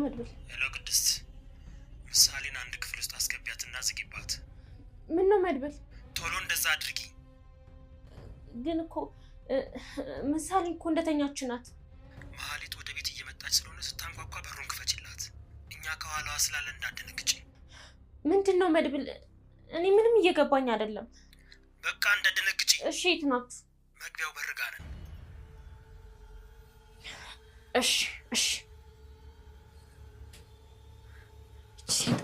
መድብል ሄሎ ቅድስት ምሳሌን አንድ ክፍል ውስጥ አስገቢያትና ዝጊባት ምን ነው መድብል ቶሎ እንደዛ አድርጊ ግን እኮ ምሳሌ እኮ እንደተኛች ናት መሀሊት ወደ ቤት እየመጣች ስለሆነ ስታንኳኳ በሩን ክፈችላት እኛ ከኋላዋ ስላለ እንዳደነግጪ ምንድነው መድብል እኔ ምንም እየገባኝ አይደለም በቃ እንዳደነግጪ እሺ የት ናት መግቢያው በር ጋር ነን እሺ ሲጣ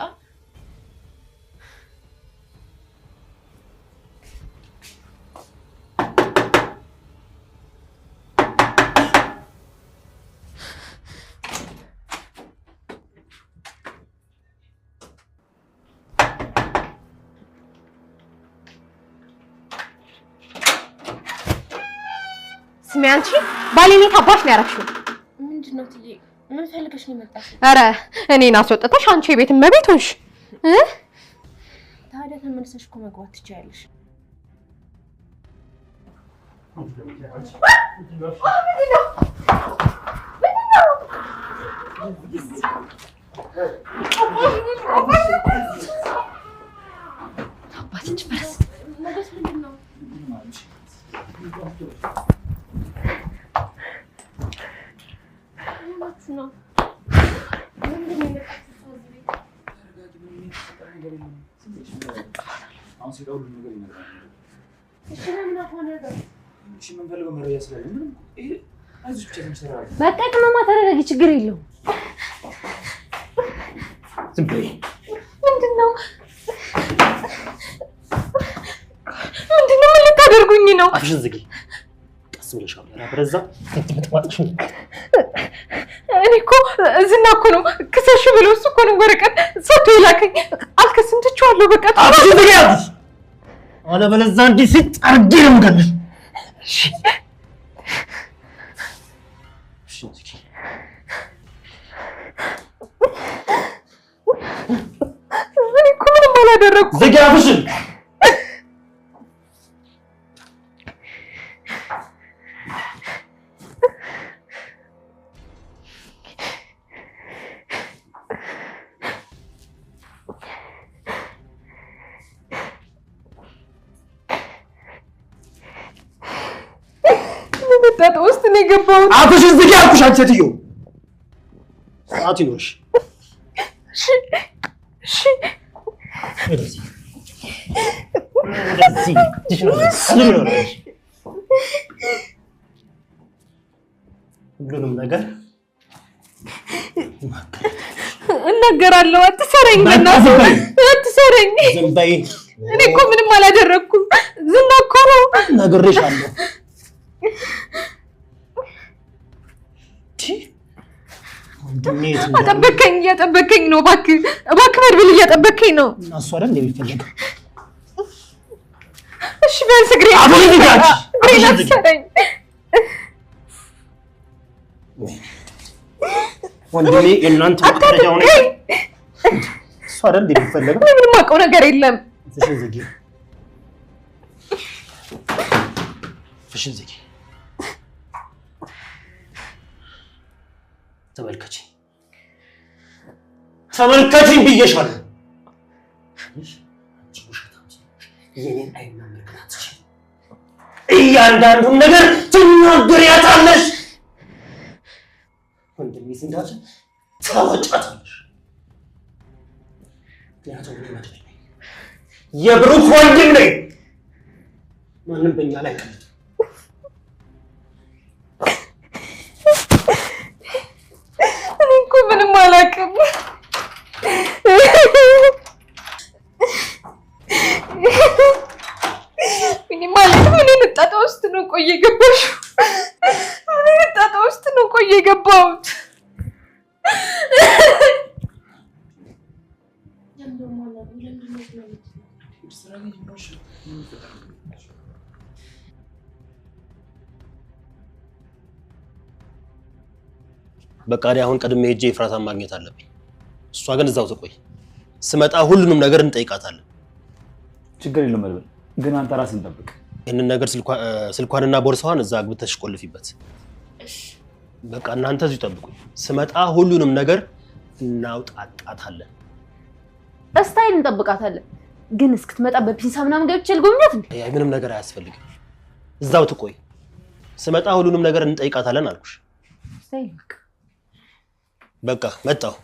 ስሚያንቺ ባሌኔ ታባሽ ነው ያረክሽው ምንድነው ትዬ ምን ፈልገሽ ነው የመጣሽው አረ እኔን አስወጥተሽ አንቺ የቤት እመቤት ሆንሽ ታዲያ ተመልሰሽ እኮ መግባት ትችያለሽ አባትሽ ፈረስ ነገስ ምንድነው ነው አሁን ሲደውሉ ነገር ይነግራል እሺ ለምን አሆነደ እሺ ምን ፈልገው መረጃ ስላለ ምንም ይሄ አይዞሽ ብቻ ተምሰራው በቃ ቅመማ ታደረጊ ችግር የለውም ዝም በይ ምንድነው ምን ልታደርጉኝ ነው አፍሽን ዝጊ ቀስ ብለሽ አውራ አብረዛ ትጥማጥሽ እኔ እኮ ዝና እኮ ነው ክሰሽ ብለው እሱ እኮ ነው ወረቀት ሰጥቶ ይላከኝ አልከስም ትቼዋለሁ በቃ አፍሽን ዝጊ አፍሽ አለበለዚያ እንዲህ ሲጣርጊ ነው የምገልሽ እሺ አፍሽን ዝጊ እኔ እኮ ምንም አላደረኩም ዝጊ አፍሽን ጣጣ ውስጥ ነው የገባሁት አፍሽን ዝጊ አልኩሽ አንቺ ሴትዮ ሰዓት ይኖርሽ እሺ ወደዚህ ትሽኖረሽ ሁሉንም ነገር እናገራለሁ አትሰረኝ አትሰረኝ ዝም በይ እኔ እኮ ምንም አላደረኩም ዝና እኮ ነው ነግሬሻለሁ እያጠበከኝ ነው እባክህ መድብል እያጠበከኝ ነው እና እሱ አይደል እንደሚፈልግ እሺ ቢያንስ እግሬን አትሰረኝ ወንድሜ የእናንተ መረጃው ነው እሱ አይደል እንደሚፈልግ ምንም አውቀው ነገር የለም ፍሽን ዝጊ ተመልከቺኝ ብዬሻለሁ የኔን አይን መመልከት እያንዳንዱን ነገር ትናገሪያታለሽ ወንድሜ እንዳለ ታወጫታለሽ ምክንያቱም እኔ መድብል ነኝ የብሩክ ወንድም ነኝ ማንም በእኛ ላይ አይቀልድም እኔ እኮ ምንም አላውቅም ምን ጣጣ ውስጥ ነው ቆየ ገባሽው ምን ጣጣ ውስጥ ነው ቆየ ገባሁት በቃ አሁን ቀድሜ ሄጄ ፍራታን ማግኘት አለብኝ እሷ ግን እዛው ትቆይ ስመጣ ሁሉንም ነገር እንጠይቃታለን ችግር የለም መድብል ግን አንተ ራስን ጠብቅ ይሄንን ነገር ስልኳንና ቦርሳዋን እዛ አግብተሽ ቆልፊበት እሺ በቃ እናንተ እዚህ ጠብቁኝ ስመጣ ሁሉንም ነገር እናውጣጣታለን። እስታይል እንጠብቃታለን። ግን እስክትመጣ በፒንሳ ምናምን ገብቼ ልጎብኛት እንዴ? አይ ምንም ነገር አያስፈልግም። እዛው ትቆይ። ስመጣ ሁሉንም ነገር እንጠይቃታለን አልኩሽ። እስታይል በቃ መጣሁ።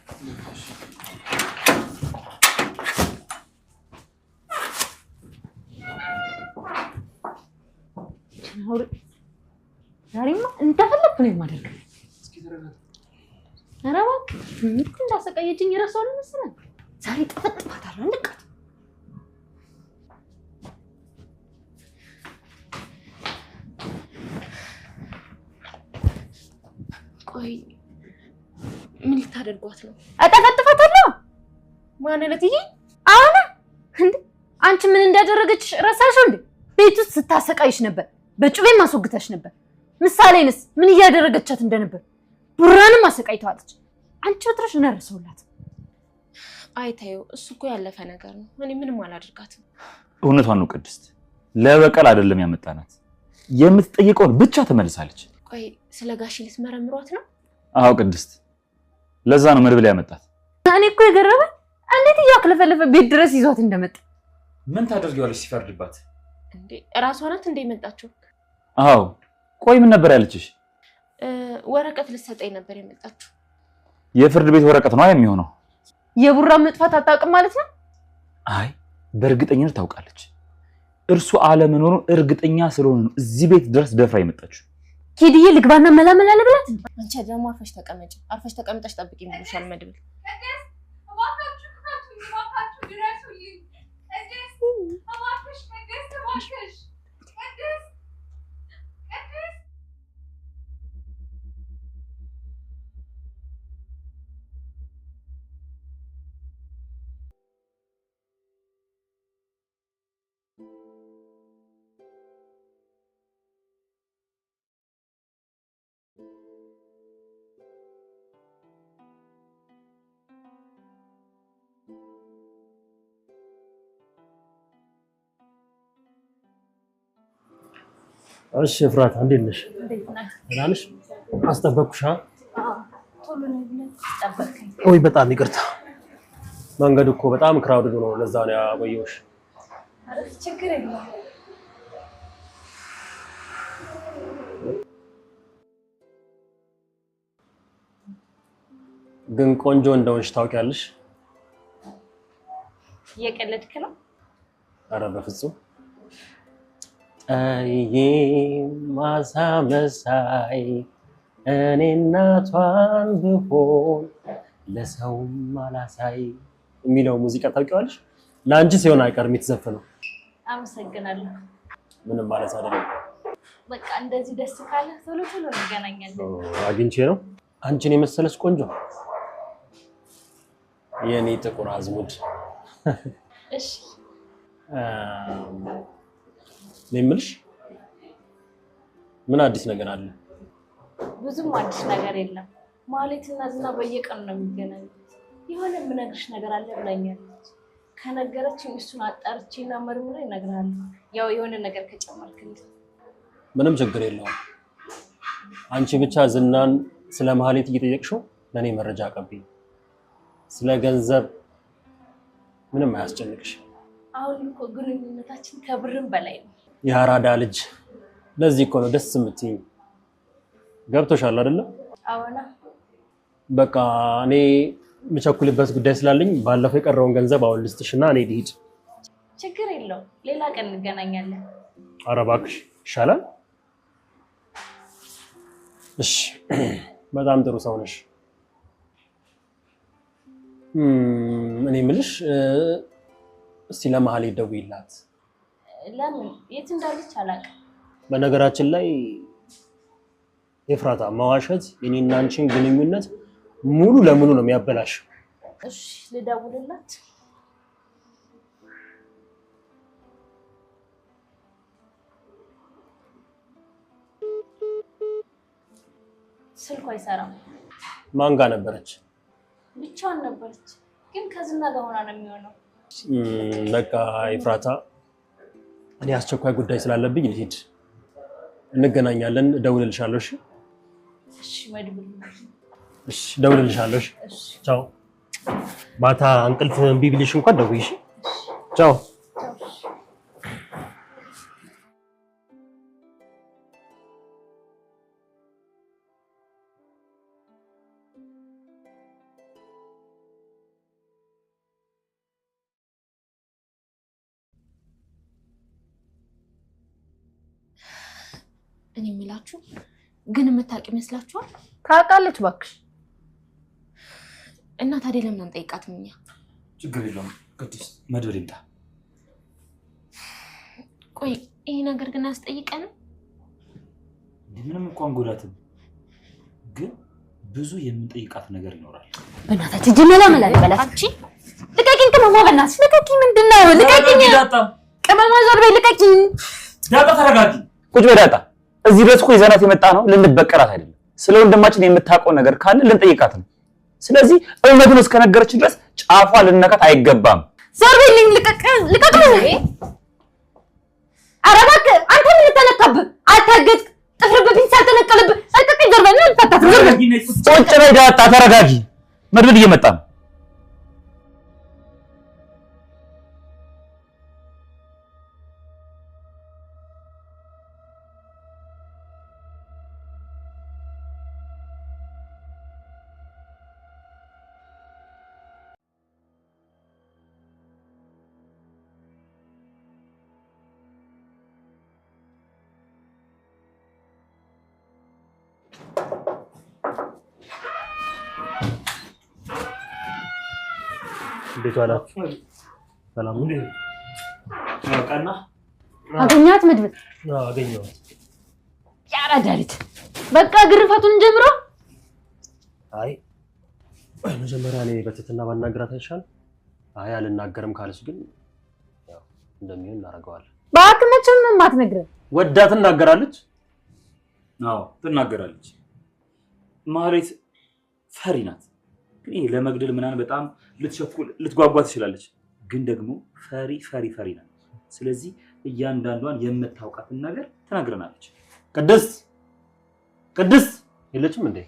ዛሬማ እንደፈለኩ ነው የማደርገው። ኧረ እባክህ ምንድን እንዳሰቃየችኝ እረሳው ነው መሰለኝ። ዛሬ ጥፍጥፋታለሁ ንቀት። ቆይ ምን ልታደርጓት ነው? አጠፈጥፋታለሁ። ማንነትዬ አሁን እንዴ አንቺ ምን እንዳደረገችሽ ረሳሽው እንዴ? ቤት ውስጥ ስታሰቃይሽ ነበር። በጩቤ ማስወግታሽ ነበር። ምሳሌንስ ምን እያደረገቻት እንደነበር ቡራንም አሰቃይተዋለች። አንቺ ወጥረሽ ነርሰውላት። አይታዩ እሱ እኮ ያለፈ ነገር ነው። እኔ ምንም አላደርጋትም። እውነቷን ነው ቅድስት። ለበቀል አይደለም ያመጣናት። የምትጠይቀውን ብቻ ትመልሳለች። ቆይ ስለ ጋሽ ልትመረምሯት ነው? አዎ ቅድስት፣ ለዛ ነው መድብል ያመጣት። እኔ እኮ የገረመኝ እንዴት እያክለፈለፈ ቤት ድረስ ይዟት እንደመጣ። ምን ታደርጊዋለሽ ሲፈርድባት? እንዴ እራሷ ናት እንደ የመጣችው? አዎ። ቆይ ምን ነበር ያለችሽ? ወረቀት ልትሰጠኝ ነበር የመጣችው። የፍርድ ቤት ወረቀት ነው የሚሆነው። የቡራ መጥፋት አታውቅም ማለት ነው? አይ በእርግጠኝነት ታውቃለች። እርሱ አለመኖሩን እርግጠኛ ስለሆነ ነው እዚህ ቤት ድረስ ደፍራ የመጣችው። ኪድዬ ልግባና መላመላ ለብላት እንዴ? አንቺ ደግሞ አርፈሽ ተቀመጭ። አርፈሽ ተቀምጠሽ ጠብቂኝ ብሎሻል መድብል። እሺ ፍራት እንዴት ነሽ? ደህና ነሽ? አስጠበቅኩሽ? ቶሎ ነው ተጠበቀኝ። ወይ በጣም ይቅርታ። መንገዱ እኮ በጣም ክራውድድ ነው፣ ለዛ ነው ያቆየሁሽ። አረ ችግር የለም። ግን ቆንጆ እንደሆንሽ ታውቂያለሽ? እየቀለድክ ነው? አረ በፍጹም። አይ ማሳ መሳይ እኔ እናቷን ብሆን ለሰውም አላሳይ የሚለው ሙዚቃ ታውቂዋለሽ? ለአንቺ ሲሆን አይቀርም የተዘፈነው። አመሰግናለሁ። ምንም ማለት አይደለም። በቃ እንደዚህ ደስ ካለ ቶሎ ቶሎ እንገናኛለን። አግኝቼ ነው አንቺን የመሰለች ቆንጆ የኔ ጥቁር አዝሙድ። እሺ ለምልሽ ምን አዲስ ነገር አለ? ብዙም አዲስ ነገር የለም። ማለትና ዝና በየቀኑ ነው የሚገናኙት። የሆነ የምነግርሽ ነገር አለ ብላኛለች። ከነገረችኝ እሱን አጣርቼና መርምሬ እነግርሃለሁ። ያው የሆነ ነገር ከጨመርክልኝ ምንም ችግር የለውም። አንቺ ብቻ ዝናን ስለ ማህሌት እየጠየቅሽው ለኔ መረጃ አቀብኝ። ስለ ገንዘብ ምንም አያስጨንቅሽ። አሁን እኮ ግንኙነታችን ከብርም በላይ ነው። የአራዳ ልጅ ለዚህ እኮ ነው ደስ የምትይኝ። ገብቶሻል አይደለ? አዎና። በቃ እኔ የምቸኩልበት ጉዳይ ስላለኝ ባለፈው የቀረውን ገንዘብ አሁን ልስጥሽና እኔ ልሂድ። ችግር የለውም። ሌላ ቀን እንገናኛለን። ኧረ እባክሽ ይሻላል። እሺ በጣም ጥሩ ሰው ነሽ። እኔ የምልሽ እስቲ ለማህሌት ደውይላት። ለምን? የት እንዳለች አላውቅም። በነገራችን ላይ ኤፍራታ መዋሸት የኔና አንቺን ግንኙነት ሙሉ ለሙሉ ነው የሚያበላሽው። እሺ ልደውልላት። ስልኳ አይሰራም። ማን ጋር ነበረች? ብቻዋን ነበረች፣ ግን ከዝና ጋር ሆና ነው የሚሆነው። በቃ ኤፍራታ እኔ አስቸኳይ ጉዳይ ስላለብኝ ልሂድ። እንገናኛለን። እደውልልሻለሁ። እሺ? እሺ መድብል። እሺ እደውልልሻለሁ። እሺ ቻው። ማታ እንቅልፍ እምቢ ቢልሽ እንኳን ደውይ እሺ። ቻው። እኔ የምላችሁ ግን የምታውቅ ይመስላችኋል? ታውቃለች እባክሽ። እና ታዲያ ለምን አንጠይቃትም እኛ? ችግር የለውም ቅድስት፣ መድብል ይምጣ። ቆይ ይሄ ነገር ግን አያስጠይቀንም? ምንም እንኳን ጎዳትም፣ ግን ብዙ የምንጠይቃት ነገር ይኖራል። በእናታችሁ ጅመላ መላል በላት። አንቺ ልቀቂኝ ቅመማ፣ በእናትሽ ልቀቂኝ። ምንድነው? ልቀቂኝ ቅመማ፣ ዞር በይ ልቀቂኝ። ዳጣ ተረጋጊ። ቁጭ በይ ዳጣ። እዚህ ድረስ እኮ ይዘናት የመጣ ነው ልንበቀላት አይደለም። ስለ ወንድማችን የምታውቀው ነገር ካለ ልንጠይቃት ነው። ስለዚህ እውነቱን እስከነገረችን ድረስ ጫፏ ልነካት አይገባም። ዞር በይልኝ። ልቀቅልኝ። ኧረ እባክህ አንተ ምን ተነካብህ? አልታገጥክ፣ ጥፍር በፊት ሳልተነቀለብህ ልቀቅኝ። ዞር በይ። ልታታት ዞር በይ። ቁጭ በይ ዳጣ ተረጋጊ። መድብል እየመጣ ነው። እንዴት ዋላችሁ? ሰላም ነው? ቀና አገኛት መድብል? አገኘኋት። ያራዳ ልጅ። በቃ ግርፋቱን ጀምሮ። አይ መጀመሪያ እኔ በትህትና ባናገራት አይሻልም? አይ አልናገርም ካለች ግን ያው እንደሚሆን እናደርገዋለን። እባክህ መቼም የማትነግረን ወዳ ትናገራለች። አዎ ትናገራለች። ማህሌት ፈሪ ናት። ግን ለመግደል ምናምን በጣም ልትጓጓ ትችላለች። ግን ደግሞ ፈሪ ናት። ስለዚህ እያንዳንዷን የምታውቃትን ነገር ትነግረናለች። ቅድስት የለችም እንዴ?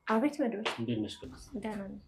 አቤት መድብል፣ እንዴት ነሽ ቅድስት? ደህና ነኝ።